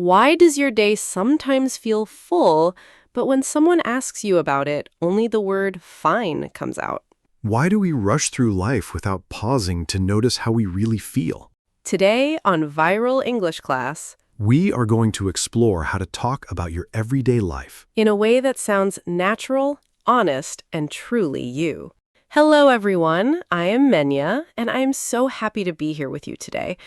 Why does your day sometimes feel full, but when someone asks you about it, only the word fine comes out? Why do we rush through life without pausing to notice how we really feel? Today on Viral English Class, We are going to explore how to talk about your everyday life. in a way that sounds natural, honest, and truly you. Hello, everyone. I am Menya, and I am so happy to be here with you today.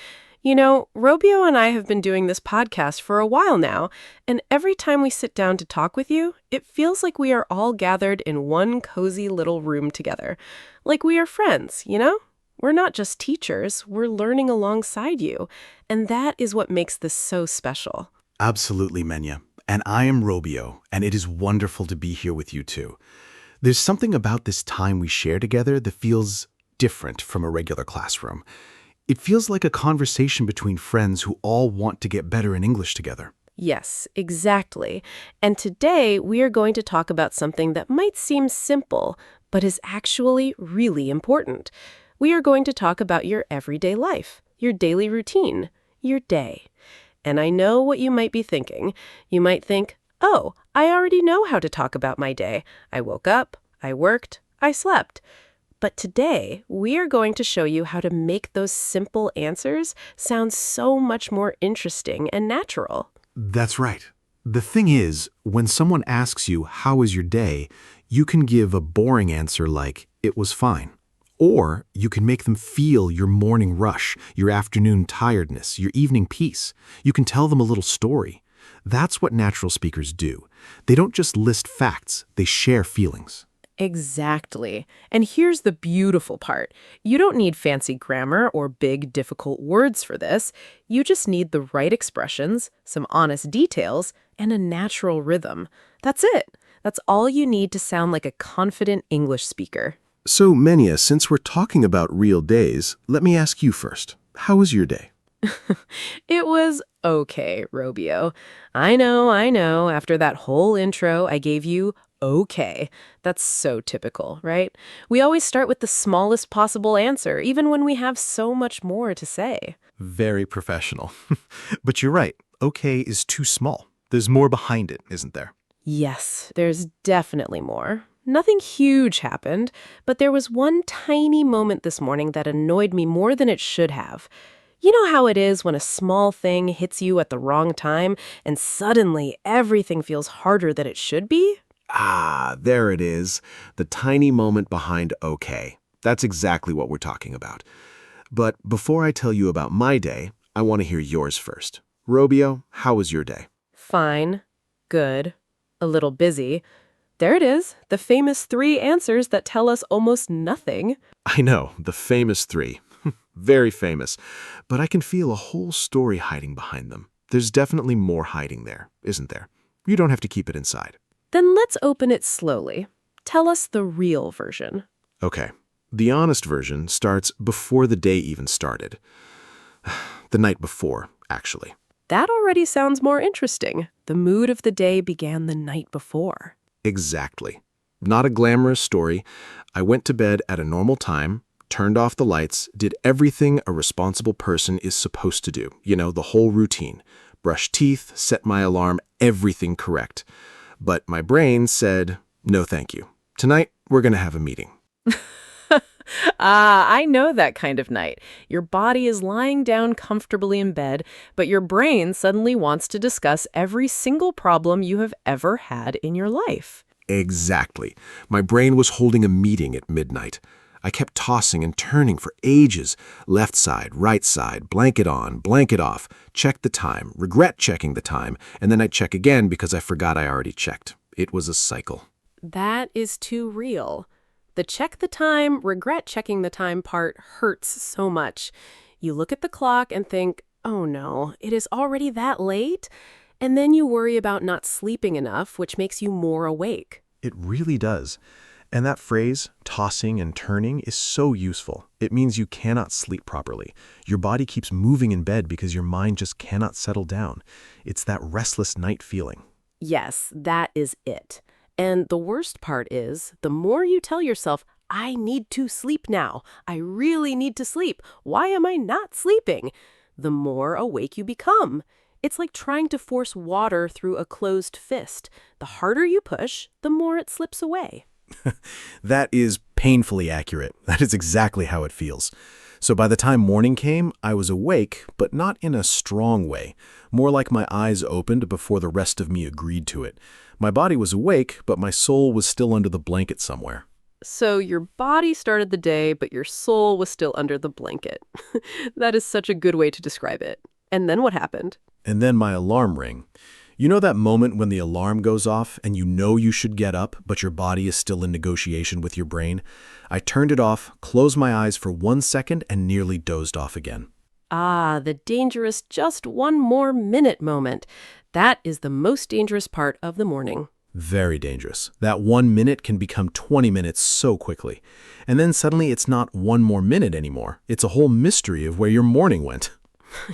You know, Robio and I have been doing this podcast for a while now, and every time we sit down to talk with you, it feels like we are all gathered in one cozy little room together. Like we are friends, you know? We're not just teachers, we're learning alongside you, and that is what makes this so special. Absolutely, Menya. And I am Robio, and it is wonderful to be here with you too. There's something about this time we share together that feels different from a regular classroom. It feels like a conversation between friends who all want to get better in English together. Yes, exactly. And today we are going to talk about something that might seem simple, but is actually really important. We are going to talk about your everyday life, your daily routine, your day. And I know what you might be thinking. You might think, oh, I already know how to talk about my day. I woke up, I worked, I slept. But today, we are going to show you how to make those simple answers sound so much more interesting and natural. That's right. The thing is, when someone asks you, how was your day, you can give a boring answer like, it was fine. Or you can make them feel your morning rush, your afternoon tiredness, your evening peace. You can tell them a little story. That's what natural speakers do. They don't just list facts, they share feelings. Exactly. And here's the beautiful part. You don't need fancy grammar or big, difficult words for this. You just need the right expressions, some honest details, and a natural rhythm. That's it. That's all you need to sound like a confident English speaker. So, Menya, since we're talking about real days, let me ask you first. How was your day? It was okay, Robio. I know. After that whole intro I gave you, okay. That's so typical, right? We always start with the smallest possible answer, even when we have so much more to say. Very professional. But you're right. Okay is too small. There's more behind it, isn't there? Yes, there's definitely more. Nothing huge happened, but there was one tiny moment this morning that annoyed me more than it should have. You know how it is when a small thing hits you at the wrong time and suddenly everything feels harder than it should be? Ah, there it is. The tiny moment behind okay. That's exactly what we're talking about. But before I tell you about my day, I want to hear yours first. Robio, how was your day? Fine, good, a little busy. There it is, the famous three answers that tell us almost nothing. I know, the famous three. Very famous. But I can feel a whole story hiding behind them. There's definitely more hiding there, isn't there? You don't have to keep it inside. Then let's open it slowly. Tell us the real version. Okay. The honest version starts before the day even started. The night before, actually. That already sounds more interesting. The mood of the day began the night before. Exactly. Not a glamorous story. I went to bed at a normal time, turned off the lights, did everything a responsible person is supposed to do. You know, the whole routine. Brush teeth, set my alarm, everything correct. But my brain said, no thank you. Tonight, we're going to have a meeting. I know that kind of night. Your body is lying down comfortably in bed, but your brain suddenly wants to discuss every single problem you have ever had in your life. Exactly. My brain was holding a meeting at midnight. I kept tossing and turning for ages. Left side, right side, blanket on, blanket off, check the time, regret checking the time, and then I'd check again because I forgot I already checked. It was a cycle. That is too real. The check the time, regret checking the time part hurts so much. You look at the clock and think, oh no, it is already that late? And then you worry about not sleeping enough, which makes you more awake. It really does. And that phrase, tossing and turning, is so useful. It means you cannot sleep properly. Your body keeps moving in bed because your mind just cannot settle down. It's that restless night feeling. Yes, that is it. And the worst part is, the more you tell yourself, I need to sleep now. I really need to sleep. Why am I not sleeping? The more awake you become. It's like trying to force water through a closed fist. The harder you push, the more it slips away. That is painfully accurate. That is exactly how it feels. So by the time morning came, I was awake, but not in a strong way. More like my eyes opened before the rest of me agreed to it. My body was awake, but my soul was still under the blanket somewhere. So your body started the day, but your soul was still under the blanket. That is such a good way to describe it. And then what happened? And then my alarm rang. You know that moment when the alarm goes off and you know you should get up, but your body is still in negotiation with your brain? I turned it off, closed my eyes for 1 second, and nearly dozed off again. Ah, the dangerous just one more minute moment. That is the most dangerous part of the morning. Very dangerous. That 1 minute can become 20 minutes so quickly. And then suddenly it's not one more minute anymore. It's a whole mystery of where your morning went.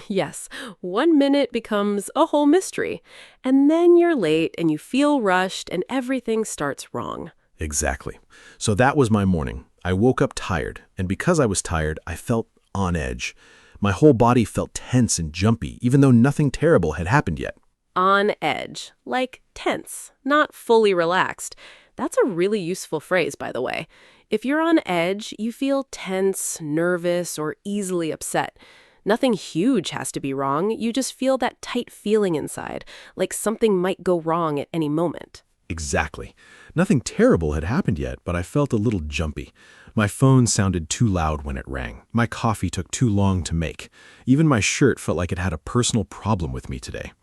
Yes, 1 minute becomes a whole mystery. And then you're late and you feel rushed and everything starts wrong. Exactly. So that was my morning. I woke up tired, and because I was tired, I felt on edge. My whole body felt tense and jumpy, even though nothing terrible had happened yet. On edge, like tense, not fully relaxed. That's a really useful phrase, by the way. If you're on edge, you feel tense, nervous, or easily upset. Nothing huge has to be wrong. You just feel that tight feeling inside, like something might go wrong at any moment. Exactly. Nothing terrible had happened yet, but I felt a little jumpy. My phone sounded too loud when it rang. My coffee took too long to make. Even my shirt felt like it had a personal problem with me today.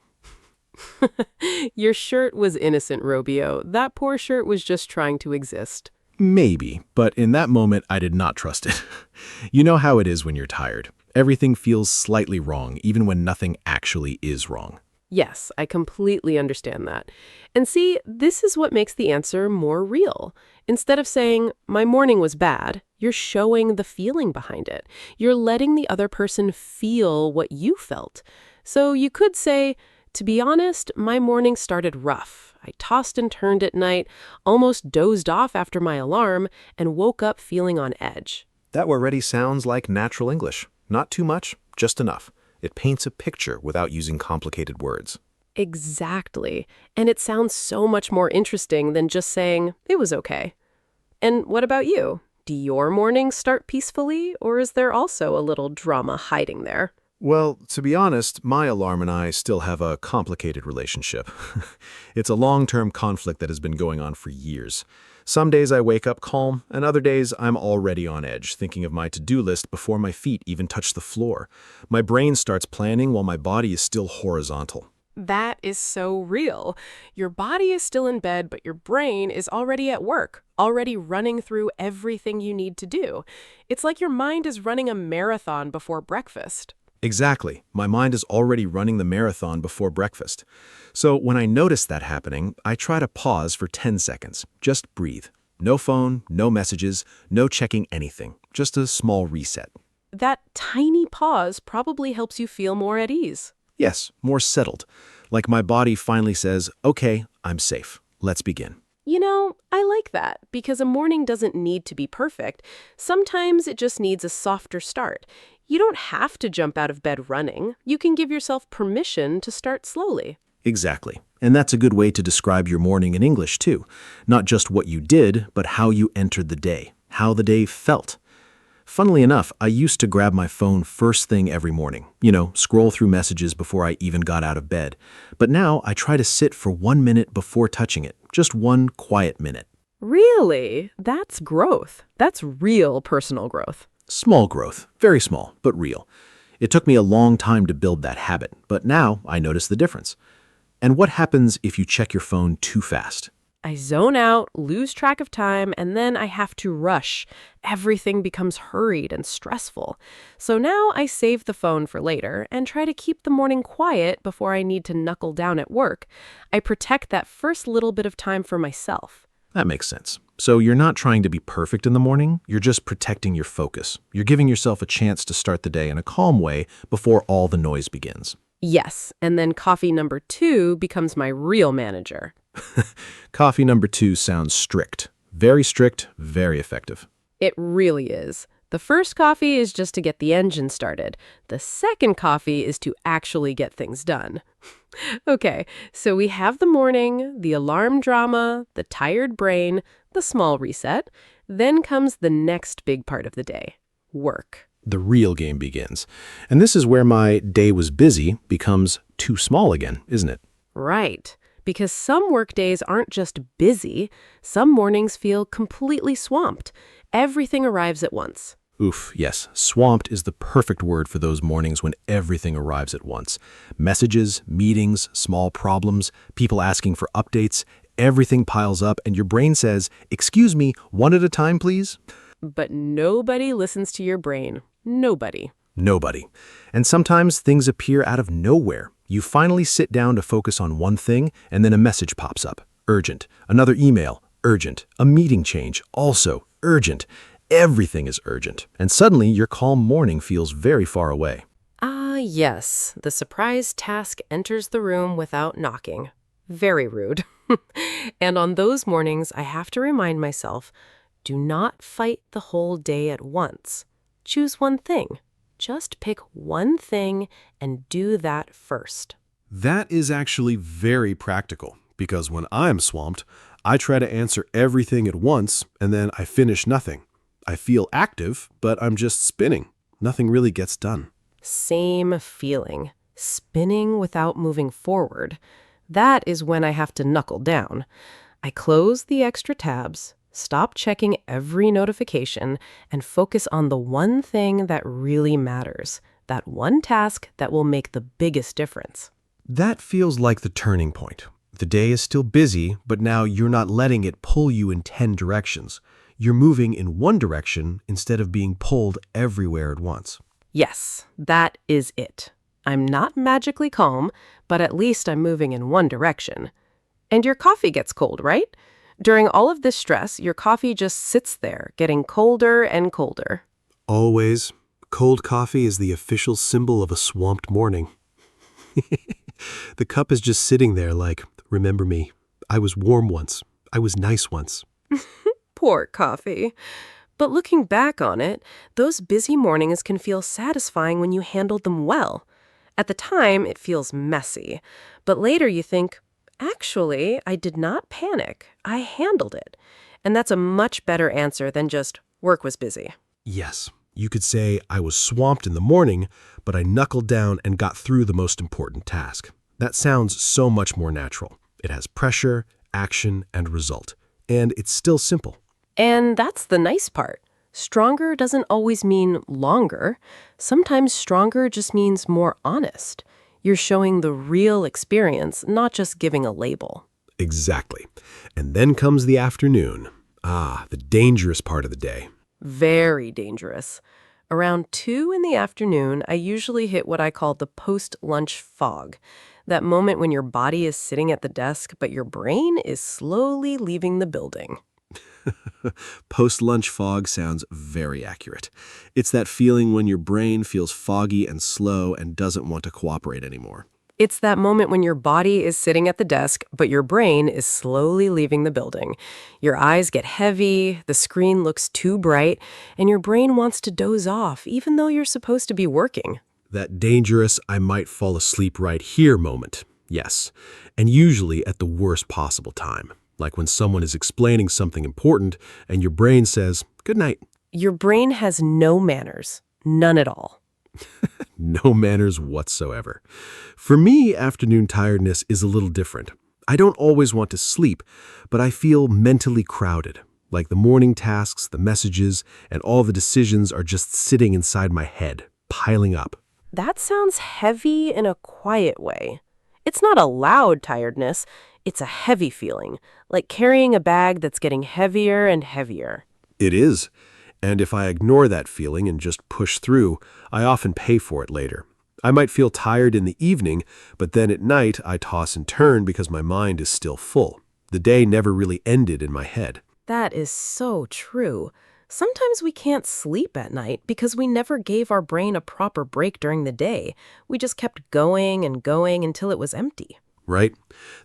Your shirt was innocent, Robio. That poor shirt was just trying to exist. Maybe, but in that moment, I did not trust it. You know how it is when you're tired. Everything feels slightly wrong, even when nothing actually is wrong. Yes, I completely understand that. And see, this is what makes the answer more real. Instead of saying, my morning was bad, you're showing the feeling behind it. You're letting the other person feel what you felt. So you could say, to be honest, my morning started rough. I tossed and turned at night, almost dozed off after my alarm, and woke up feeling on edge. That already sounds like natural English. Not too much, just enough. It paints a picture without using complicated words. Exactly. And it sounds so much more interesting than just saying, it was okay. And what about you? Do your mornings start peacefully, or is there also a little drama hiding there? Well, to be honest, my alarm and I still have a complicated relationship. It's a long-term conflict that has been going on for years. Some days I wake up calm, and other days I'm already on edge, thinking of my to-do list before my feet even touch the floor. My brain starts planning while my body is still horizontal. That is so real. Your body is still in bed, but your brain is already at work, already running through everything you need to do. It's like your mind is running a marathon before breakfast. Exactly. My mind is already running the marathon before breakfast. So when I notice that happening, I try to pause for 10 seconds. Just breathe. No phone, no messages, no checking anything. Just a small reset. That tiny pause probably helps you feel more at ease. Yes, more settled. Like my body finally says, okay, I'm safe. Let's begin. You know, I like that because a morning doesn't need to be perfect. Sometimes it just needs a softer start. You don't have to jump out of bed running. You can give yourself permission to start slowly. Exactly. And that's a good way to describe your morning in English, too. Not just what you did, but how you entered the day, how the day felt. Funnily enough, I used to grab my phone first thing every morning, scroll through messages before I even got out of bed. But now I try to sit for 1 minute before touching it, just one quiet minute. Really? That's growth. That's real personal growth. Small growth, very small, but real. It took me a long time to build that habit, but now I notice the difference. And what happens if you check your phone too fast? I zone out, lose track of time, and then I have to rush. Everything becomes hurried and stressful. So now I save the phone for later and try to keep the morning quiet before I need to knuckle down at work. I protect that first little bit of time for myself. That makes sense. So you're not trying to be perfect in the morning, you're just protecting your focus. You're giving yourself a chance to start the day in a calm way before all the noise begins. Yes, and then coffee number 2 becomes my real manager. Coffee number 2 sounds strict. Very strict, very effective. It really is. The first coffee is just to get the engine started. The second coffee is to actually get things done. Okay, so we have the morning, the alarm drama, the tired brain, the small reset. Then comes the next big part of the day, work. The real game begins. And this is where my day was busy becomes too small again, isn't it? Right, because some work days aren't just busy. Some mornings feel completely swamped. Everything arrives at once. Oof, yes. Swamped is the perfect word for those mornings when everything arrives at once. Messages, meetings, small problems, people asking for updates, everything piles up and your brain says, "Excuse me, one at a time, please?" But nobody listens to your brain. Nobody. Nobody. And sometimes things appear out of nowhere. You finally sit down to focus on one thing and then a message pops up. Urgent. Another email. Urgent. A meeting change. Also urgent. Everything is urgent. And suddenly your calm morning feels very far away. Ah, yes. The surprise task enters the room without knocking. Very rude. And on those mornings, I have to remind myself, do not fight the whole day at once. Choose one thing. Just pick one thing and do that first. That is actually very practical, because when I'm swamped, I try to answer everything at once, and then I finish nothing. I feel active, but I'm just spinning. Nothing really gets done. Same feeling. Spinning without moving forward. That is when I have to knuckle down. I close the extra tabs, stop checking every notification, and focus on the one thing that really matters. That one task that will make the biggest difference. That feels like the turning point. The day is still busy, but now you're not letting it pull you in 10 directions. You're moving in one direction instead of being pulled everywhere at once. Yes, that is it. I'm not magically calm, but at least I'm moving in one direction. And your coffee gets cold, right? During all of this stress, your coffee just sits there, getting colder and colder. Always, cold coffee is the official symbol of a swamped morning. The cup is just sitting there like, remember me. I was warm once. I was nice once. Poor coffee. But looking back on it, those busy mornings can feel satisfying when you handled them well. At the time, it feels messy. But later you think, actually, I did not panic. I handled it. And that's a much better answer than just, work was busy. Yes, you could say I was swamped in the morning, but I knuckled down and got through the most important task. That sounds so much more natural. It has pressure, action, and result. And it's still simple. And that's the nice part. Stronger doesn't always mean longer. Sometimes stronger just means more honest. You're showing the real experience, not just giving a label. Exactly. And then comes the afternoon. Ah, the dangerous part of the day. Very dangerous. Around 2 in the afternoon, I usually hit what I call the post-lunch fog. That moment when your body is sitting at the desk, but your brain is slowly leaving the building. Post-lunch fog sounds very accurate. It's that feeling when your brain feels foggy and slow and doesn't want to cooperate anymore. It's that moment when your body is sitting at the desk, but your brain is slowly leaving the building. Your eyes get heavy, the screen looks too bright, and your brain wants to doze off, even though you're supposed to be working. That dangerous, I might fall asleep right here moment. Yes. And usually at the worst possible time. Like when someone is explaining something important and your brain says, "Good night." Your brain has no manners. None at all. No manners whatsoever. For me, afternoon tiredness is a little different. I don't always want to sleep, but I feel mentally crowded. Like the morning tasks, the messages, and all the decisions are just sitting inside my head, piling up. That sounds heavy in a quiet way. It's not a loud tiredness. It's a heavy feeling, like carrying a bag that's getting heavier and heavier. It is. And if I ignore that feeling and just push through, I often pay for it later. I might feel tired in the evening, but then at night I toss and turn because my mind is still full. The day never really ended in my head. That is so true. Sometimes we can't sleep at night because we never gave our brain a proper break during the day. We just kept going and going until it was empty. Right?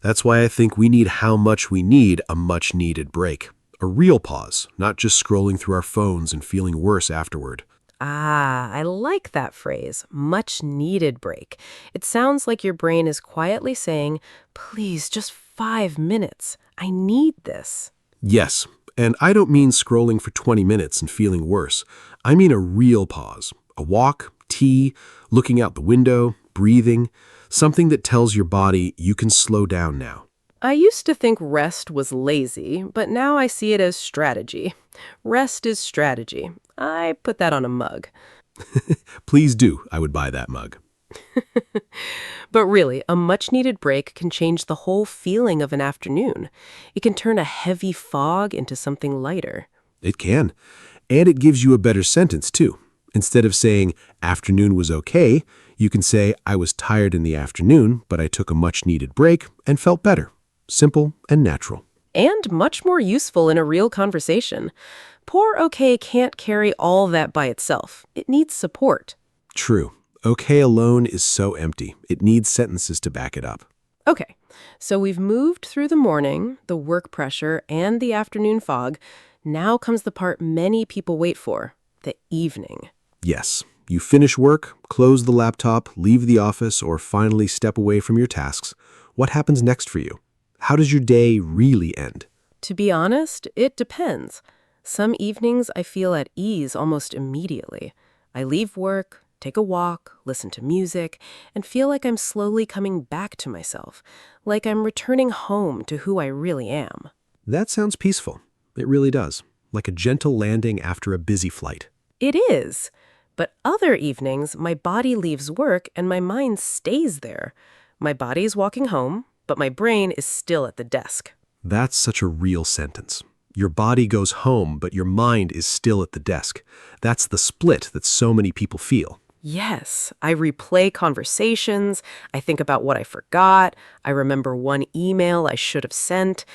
That's why I think we need how much we need a much-needed break. A real pause, not just scrolling through our phones and feeling worse afterward. Ah, I like that phrase, much needed break. It sounds like your brain is quietly saying, please, just 5 minutes. I need this. Yes, and I don't mean scrolling for 20 minutes and feeling worse. I mean a real pause. A walk, tea, looking out the window, breathing, something that tells your body you can slow down now. I used to think rest was lazy, but now I see it as strategy. Rest is strategy. I put that on a mug. Please do, I would buy that mug. But really, a much-needed break can change the whole feeling of an afternoon. It can turn a heavy fog into something lighter. It can. And it gives you a better sentence, too. Instead of saying, afternoon was okay, you can say, I was tired in the afternoon, but I took a much-needed break and felt better. Simple and natural. And much more useful in a real conversation. Poor okay can't carry all that by itself. It needs support. True. Okay alone is so empty. It needs sentences to back it up. Okay, so we've moved through the morning, the work pressure, and the afternoon fog. Now comes the part many people wait for, the evening. Yes. You finish work, close the laptop, leave the office, or finally step away from your tasks. What happens next for you? How does your day really end? To be honest, it depends. Some evenings I feel at ease almost immediately. I leave work, take a walk, listen to music, and feel like I'm slowly coming back to myself, like I'm returning home to who I really am. That sounds peaceful. It really does. Like a gentle landing after a busy flight. It is. But other evenings, my body leaves work and my mind stays there. My body is walking home, but my brain is still at the desk. That's such a real sentence. Your body goes home, but your mind is still at the desk. That's the split that so many people feel. Yes, I replay conversations, I think about what I forgot, I remember one email I should have sent,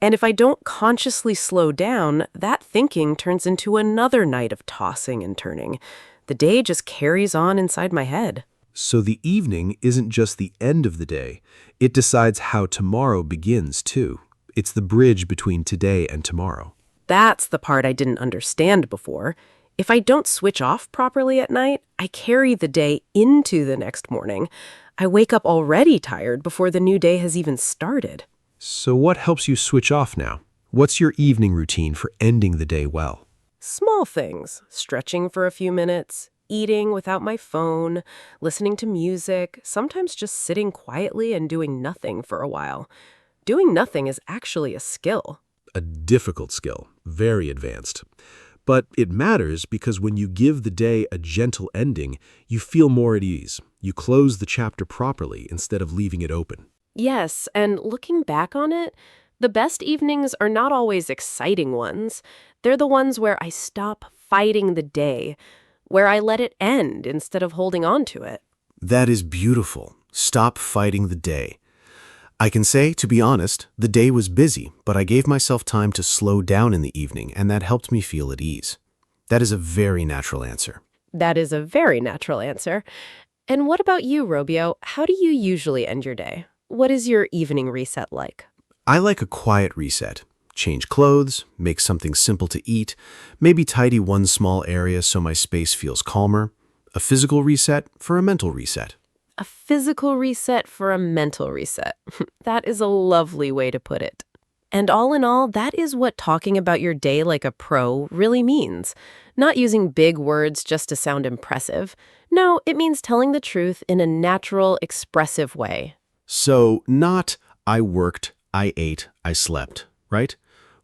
and if I don't consciously slow down, that thinking turns into another night of tossing and turning. The day just carries on inside my head. So the evening isn't just the end of the day. It decides how tomorrow begins, too. It's the bridge between today and tomorrow. That's the part I didn't understand before. If I don't switch off properly at night, I carry the day into the next morning. I wake up already tired before the new day has even started. So what helps you switch off now? What's your evening routine for ending the day well? Small things, stretching for a few minutes, eating without my phone, listening to music, sometimes just sitting quietly and doing nothing for a while. Doing nothing is actually a skill. A difficult skill, very advanced. But it matters because when you give the day a gentle ending, you feel more at ease. You close the chapter properly instead of leaving it open. Yes, and looking back on it, the best evenings are not always exciting ones. They're the ones where I stop fighting the day, where I let it end instead of holding on to it. That is beautiful. Stop fighting the day. I can say, to be honest, the day was busy, but I gave myself time to slow down in the evening, and that helped me feel at ease. That is a very natural answer. That is a very natural answer. And what about you, Robio? How do you usually end your day? What is your evening reset like? I like a quiet reset. Change clothes, make something simple to eat, maybe tidy one small area so my space feels calmer. A physical reset for a mental reset. A physical reset for a mental reset. That is a lovely way to put it. And all in all, that is what talking about your day like a pro really means. Not using big words just to sound impressive. No, it means telling the truth in a natural, expressive way. So, not I worked, I ate, I slept, right?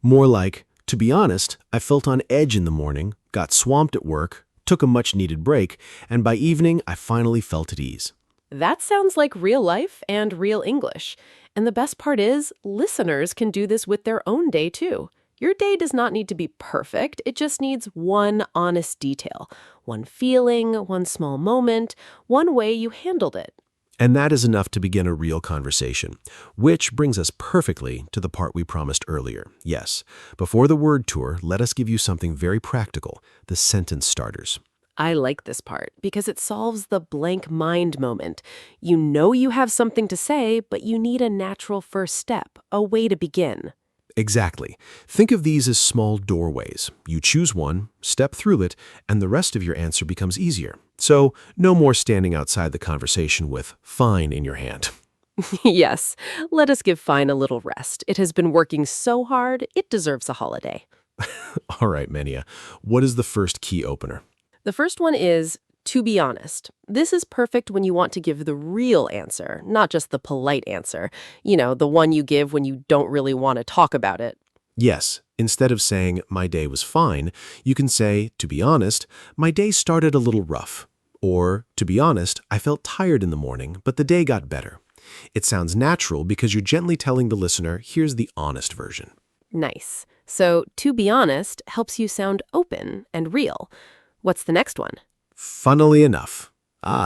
More like, to be honest, I felt on edge in the morning, got swamped at work, took a much-needed break, and by evening, I finally felt at ease. That sounds like real life and real English. And the best part is, listeners can do this with their own day too. Your day does not need to be perfect, it just needs one honest detail, one feeling, one small moment, one way you handled it. And that is enough to begin a real conversation, which brings us perfectly to the part we promised earlier. Yes, before the word tour, let us give you something very practical, the sentence starters. I like this part because it solves the blank mind moment. You know you have something to say, but you need a natural first step, a way to begin. Exactly. Think of these as small doorways. You choose one, step through it, and the rest of your answer becomes easier. So, no more standing outside the conversation with fine in your hand. Yes, let us give fine a little rest. It has been working so hard, it deserves a holiday. All right, Mania. What is the first key opener? The first one is, to be honest. This is perfect when you want to give the real answer, not just the polite answer. The one you give when you don't really want to talk about it. Yes, instead of saying, my day was fine, you can say, to be honest, my day started a little rough. Or, to be honest, I felt tired in the morning, but the day got better. It sounds natural because you're gently telling the listener, here's the honest version. Nice. So, to be honest helps you sound open and real. What's the next one? Funnily enough.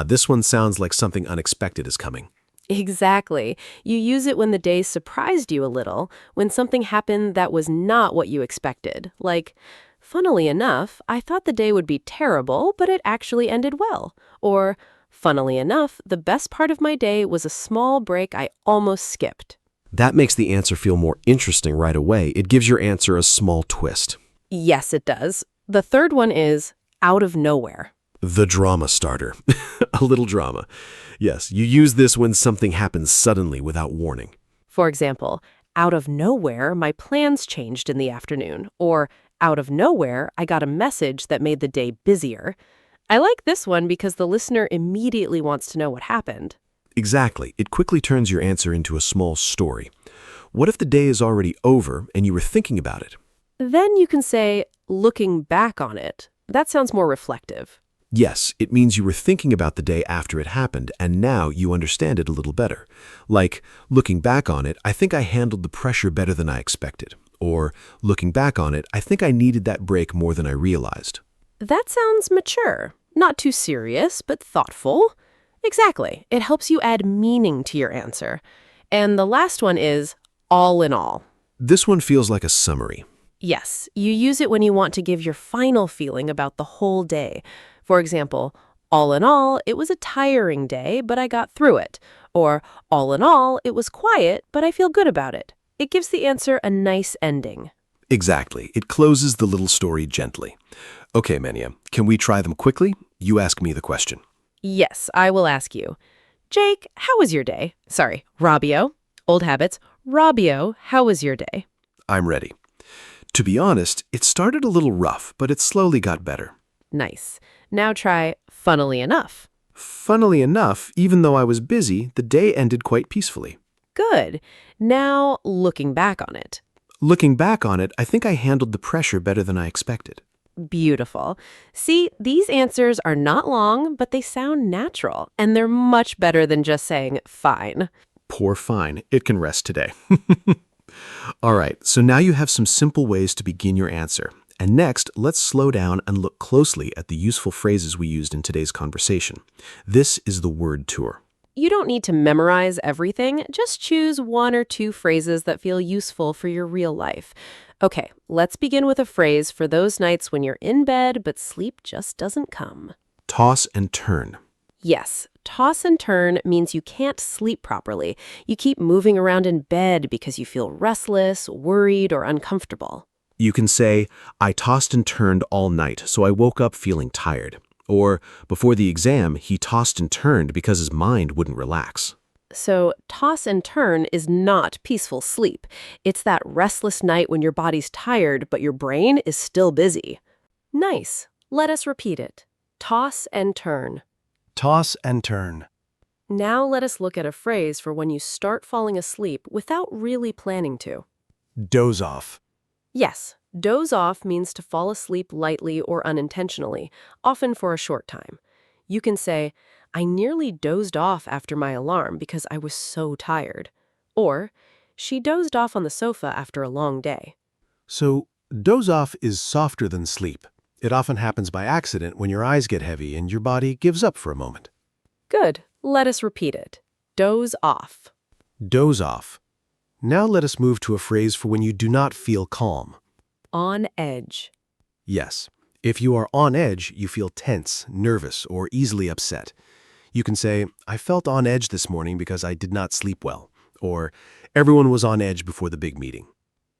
This one sounds like something unexpected is coming. Exactly. You use it when the day surprised you a little, when something happened that was not what you expected. Like, funnily enough, I thought the day would be terrible, but it actually ended well. Or, funnily enough, the best part of my day was a small break I almost skipped. That makes the answer feel more interesting right away. It gives your answer a small twist. Yes, it does. The third one is out of nowhere. The drama starter. A little drama. Yes, you use this when something happens suddenly without warning. For example, out of nowhere, my plans changed in the afternoon. Or, out of nowhere, I got a message that made the day busier. I like this one because the listener immediately wants to know what happened. Exactly. It quickly turns your answer into a small story. What if the day is already over and you were thinking about it? Then you can say, looking back on it. That sounds more reflective. Yes, it means you were thinking about the day after it happened, and now you understand it a little better. Like, looking back on it, I think I handled the pressure better than I expected. Or, looking back on it, I think I needed that break more than I realized. That sounds mature. Not too serious, but thoughtful. Exactly. It helps you add meaning to your answer. And the last one is, all in all. This one feels like a summary. Yes, you use it when you want to give your final feeling about the whole day. For example, all in all, it was a tiring day, but I got through it. Or, all in all, it was quiet, but I feel good about it. It gives the answer a nice ending. Exactly. It closes the little story gently. Okay, Mania, can we try them quickly? You ask me the question. Yes, I will ask you. Jake, how was your day? Sorry, Robbio. Old habits. Robbio, how was your day? I'm ready. To be honest, it started a little rough, but it slowly got better. Nice. Now try funnily enough. Funnily enough, even though I was busy, the day ended quite peacefully. Good. Now looking back on it. Looking back on it, I think I handled the pressure better than I expected. Beautiful. See, these answers are not long, but they sound natural, and they're much better than just saying fine. Poor fine. It can rest today. All right, so now you have some simple ways to begin your answer. And next, let's slow down and look closely at the useful phrases we used in today's conversation. This is the word tour. You don't need to memorize everything. Just choose one or two phrases that feel useful for your real life. Okay, let's begin with a phrase for those nights when you're in bed but sleep just doesn't come. Toss and turn. Yes, toss and turn means you can't sleep properly. You keep moving around in bed because you feel restless, worried, or uncomfortable. You can say, I tossed and turned all night, so I woke up feeling tired. Or, before the exam, he tossed and turned because his mind wouldn't relax. So, toss and turn is not peaceful sleep. It's that restless night when your body's tired, but your brain is still busy. Nice. Let us repeat it. Toss and turn. Toss and turn. Now let us look at a phrase for when you start falling asleep without really planning to. Doze off. Yes, doze off means to fall asleep lightly or unintentionally, often for a short time. You can say, I nearly dozed off after my alarm because I was so tired. Or, she dozed off on the sofa after a long day. So, doze off is softer than sleep. It often happens by accident when your eyes get heavy and your body gives up for a moment. Good. Let us repeat it. Doze off. Doze off. Now let us move to a phrase for when you do not feel calm. On edge. Yes, if you are on edge, you feel tense, nervous, or easily upset. You can say, I felt on edge this morning because I did not sleep well. Or, everyone was on edge before the big meeting.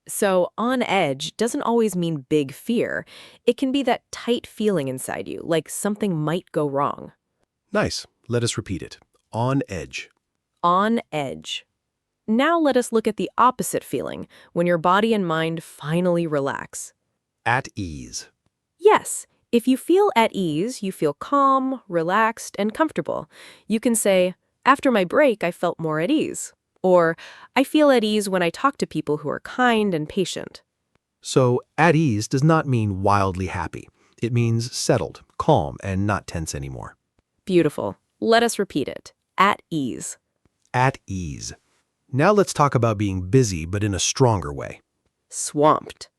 So, on edge doesn't always mean big fear. It can be that tight feeling inside you, like something might go wrong. Nice. Let us repeat it. On edge. On edge. Now let us look at the opposite feeling, when your body and mind finally relax. At ease. Yes, if you feel at ease, you feel calm, relaxed, and comfortable. You can say, after my break, I felt more at ease. Or, I feel at ease when I talk to people who are kind and patient. So, at ease does not mean wildly happy. It means settled, calm, and not tense anymore. Beautiful. Let us repeat it. At ease. At ease. Now let's talk about being busy, but in a stronger way. Swamped.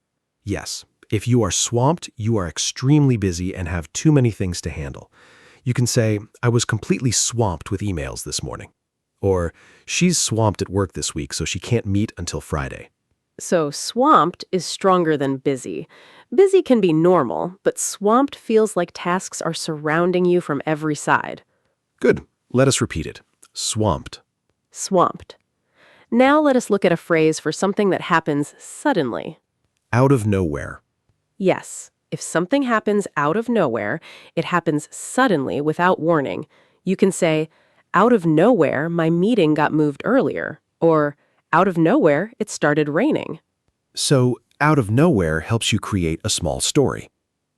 Yes, if you are swamped, you are extremely busy and have too many things to handle. You can say, I was completely swamped with emails this morning. Or, she's swamped at work this week, so she can't meet until Friday. So swamped is stronger than busy. Busy can be normal, but swamped feels like tasks are surrounding you from every side. Good. Let us repeat it. Swamped. Swamped. Now let us look at a phrase for something that happens suddenly. Out of nowhere. Yes, if something happens out of nowhere, it happens suddenly without warning. You can say, out of nowhere, my meeting got moved earlier. Or, out of nowhere, it started raining. So, out of nowhere helps you create a small story.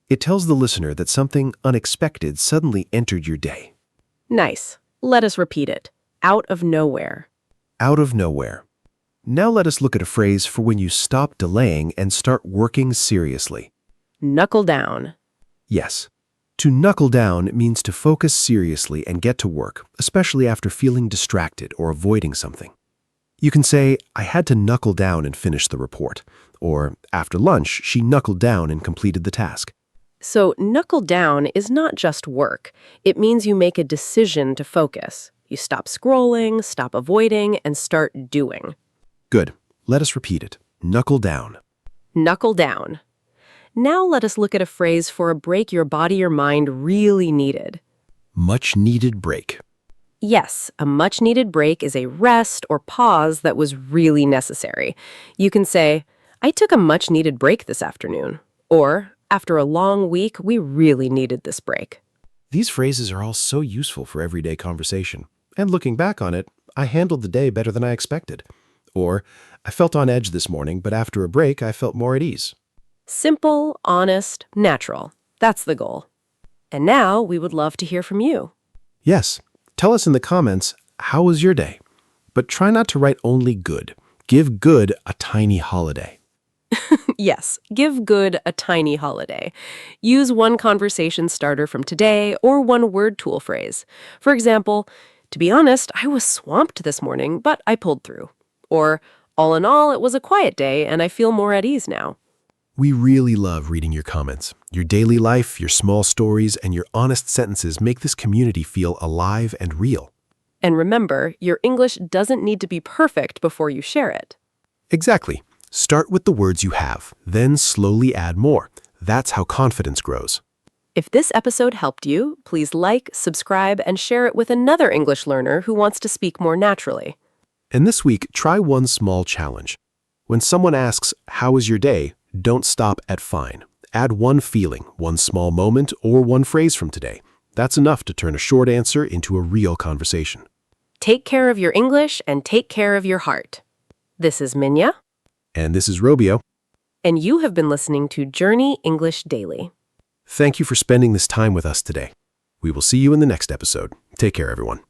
It tells the listener that something unexpected suddenly entered your day. Nice. Let us repeat it. Out of nowhere. Out of nowhere. Now let us look at a phrase for when you stop delaying and start working seriously. Knuckle down. Yes. To knuckle down means to focus seriously and get to work, especially after feeling distracted or avoiding something. You can say, I had to knuckle down and finish the report. Or, after lunch, she knuckled down and completed the task. So knuckle down is not just work. It means you make a decision to focus. You stop scrolling, stop avoiding, and start doing. Good. Let us repeat it. Knuckle down. Knuckle down. Now let us look at a phrase for a break your body or mind really needed. Much needed break. Yes, a much-needed break is a rest or pause that was really necessary. You can say, I took a much-needed break this afternoon. Or, after a long week, we really needed this break. These phrases are all so useful for everyday conversation. And looking back on it, I handled the day better than I expected. Or, I felt on edge this morning, but after a break, I felt more at ease. Simple, honest, natural. That's the goal. And now we would love to hear from you. Yes, tell us in the comments, how was your day? But try not to write only good. Give good a tiny holiday. Yes, give good a tiny holiday. Use one conversation starter from today or one word tool phrase. For example, to be honest, I was swamped this morning, but I pulled through. Or, all in all, it was a quiet day and I feel more at ease now. We really love reading your comments. Your daily life, your small stories, and your honest sentences make this community feel alive and real. And remember, your English doesn't need to be perfect before you share it. Exactly. Start with the words you have, then slowly add more. That's how confidence grows. If this episode helped you, please like, subscribe, and share it with another English learner who wants to speak more naturally. And this week, try one small challenge. When someone asks, how was your day? Don't stop at fine. Add one feeling, one small moment, or one phrase from today. That's enough to turn a short answer into a real conversation. Take care of your English and take care of your heart. This is Minya, And this is Robio. and you have been listening to Journey English Daily. Thank you for spending this time with us today. We will see you in the next episode. Take care, everyone.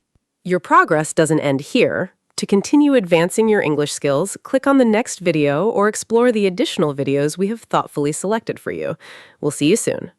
Your progress doesn't end here. To continue advancing your English skills, click on the next video or explore the additional videos we have thoughtfully selected for you. We'll see you soon.